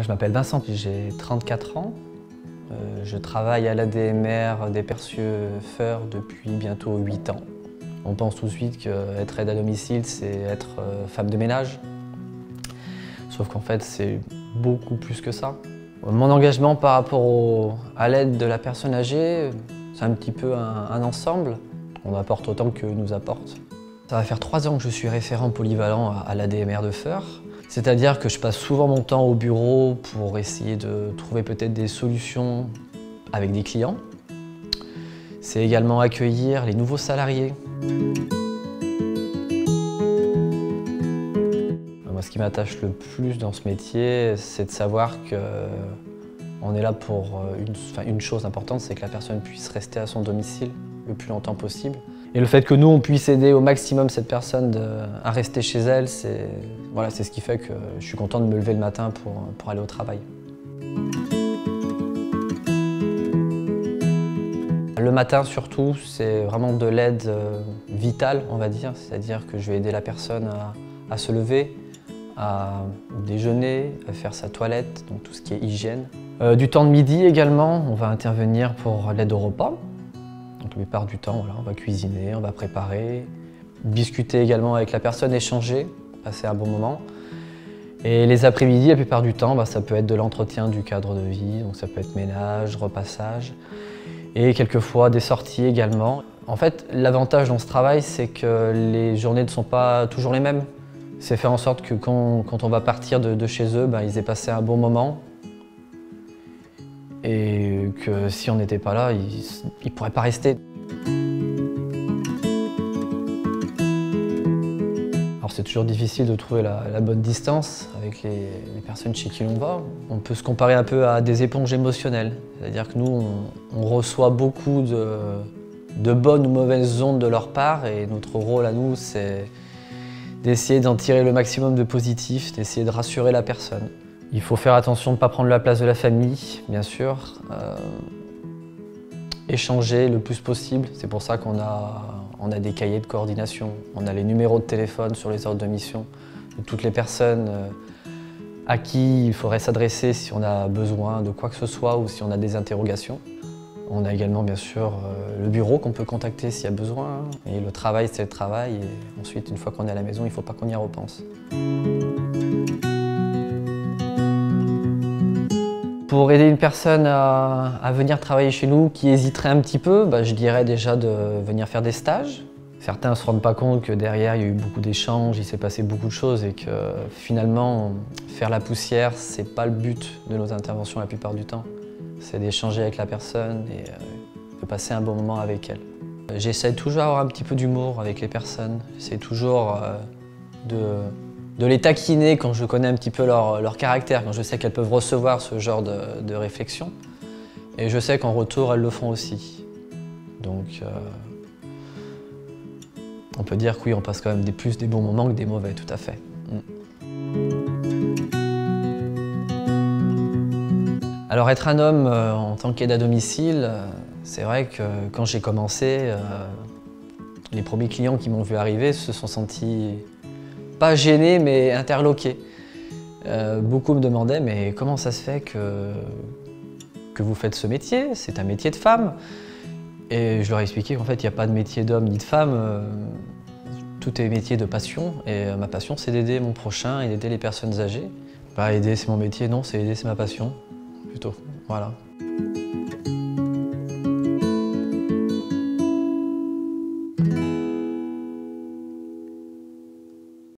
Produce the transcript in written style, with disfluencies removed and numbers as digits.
Moi je m'appelle Vincent, j'ai 34 ans. Je travaille à l'ADMR des Percieux-Feurs depuis bientôt 8 ans. On pense tout de suite qu'être aide à domicile, c'est être femme de ménage. Sauf qu'en fait, c'est beaucoup plus que ça. Mon engagement par rapport à l'aide de la personne âgée, c'est un petit peu un ensemble. On apporte autant que nous apporte. Ça va faire 3 ans que je suis référent polyvalent à l'ADMR de Feurs. C'est-à-dire que je passe souvent mon temps au bureau pour essayer de trouver peut-être des solutions avec des clients. C'est également accueillir les nouveaux salariés. Moi, ce qui m'attache le plus dans ce métier, c'est de savoir qu'on est là pour une chose importante, c'est que la personne puisse rester à son domicile le plus longtemps possible. Et le fait que nous, on puisse aider au maximum cette personne à rester chez elle, c'est ce qui fait que je suis content de me lever le matin pour aller au travail. Le matin surtout, c'est vraiment de l'aide vitale, on va dire. C'est-à-dire que je vais aider la personne à se lever, à déjeuner, à faire sa toilette, donc tout ce qui est hygiène. Du temps de midi également, on va intervenir pour l'aide au repas. Donc la plupart du temps, voilà, on va cuisiner, on va préparer, discuter également avec la personne, échanger, passer un bon moment. Et les après-midi, la plupart du temps, ça peut être de l'entretien du cadre de vie, donc ça peut être ménage, repassage, et quelquefois des sorties également. En fait, l'avantage dans ce travail, c'est que les journées ne sont pas toujours les mêmes. C'est faire en sorte que quand on va partir de chez eux, ils aient passé un bon moment. Et que si on n'était pas là, ils ne pourraient pas rester. Alors c'est toujours difficile de trouver la bonne distance avec les personnes chez qui l'on va. On peut se comparer un peu à des éponges émotionnelles. C'est-à-dire que nous, on reçoit beaucoup de bonnes ou mauvaises ondes de leur part et notre rôle à nous, c'est d'essayer d'en tirer le maximum de positif, d'essayer de rassurer la personne. Il faut faire attention de ne pas prendre la place de la famille, bien sûr. Échanger le plus possible. C'est pour ça qu'on a des cahiers de coordination. On a les numéros de téléphone sur les ordres de mission de toutes les personnes à qui il faudrait s'adresser si on a besoin de quoi que ce soit ou si on a des interrogations. On a également, bien sûr, le bureau qu'on peut contacter s'il y a besoin. Et le travail, c'est le travail. Et ensuite, une fois qu'on est à la maison, il ne faut pas qu'on y repense. Pour aider une personne à venir travailler chez nous qui hésiterait un petit peu, je dirais déjà de venir faire des stages. Certains ne se rendent pas compte que derrière il y a eu beaucoup d'échanges, il s'est passé beaucoup de choses et que finalement faire la poussière, c'est pas le but de nos interventions la plupart du temps. C'est d'échanger avec la personne et de passer un bon moment avec elle. J'essaie toujours d'avoir un petit peu d'humour avec les personnes. J'essaie toujours de les taquiner quand je connais un petit peu leur caractère, quand je sais qu'elles peuvent recevoir ce genre de réflexion. Et je sais qu'en retour, elles le font aussi. Donc, on peut dire que oui, on passe quand même plus des bons moments que des mauvais, tout à fait. Alors, être un homme en tant qu'aide à domicile, c'est vrai que quand j'ai commencé, les premiers clients qui m'ont vu arriver se sont sentis pas gênés, mais interloqués. Beaucoup me demandaient, mais comment ça se fait que vous faites ce métier? C'est un métier de femme. Et je leur ai expliqué qu'en fait, il n'y a pas de métier d'homme ni de femme. Tout est métier de passion. Et ma passion, c'est d'aider mon prochain et d'aider les personnes âgées. Aider, c'est mon métier, non, c'est aider, c'est ma passion, plutôt. Voilà.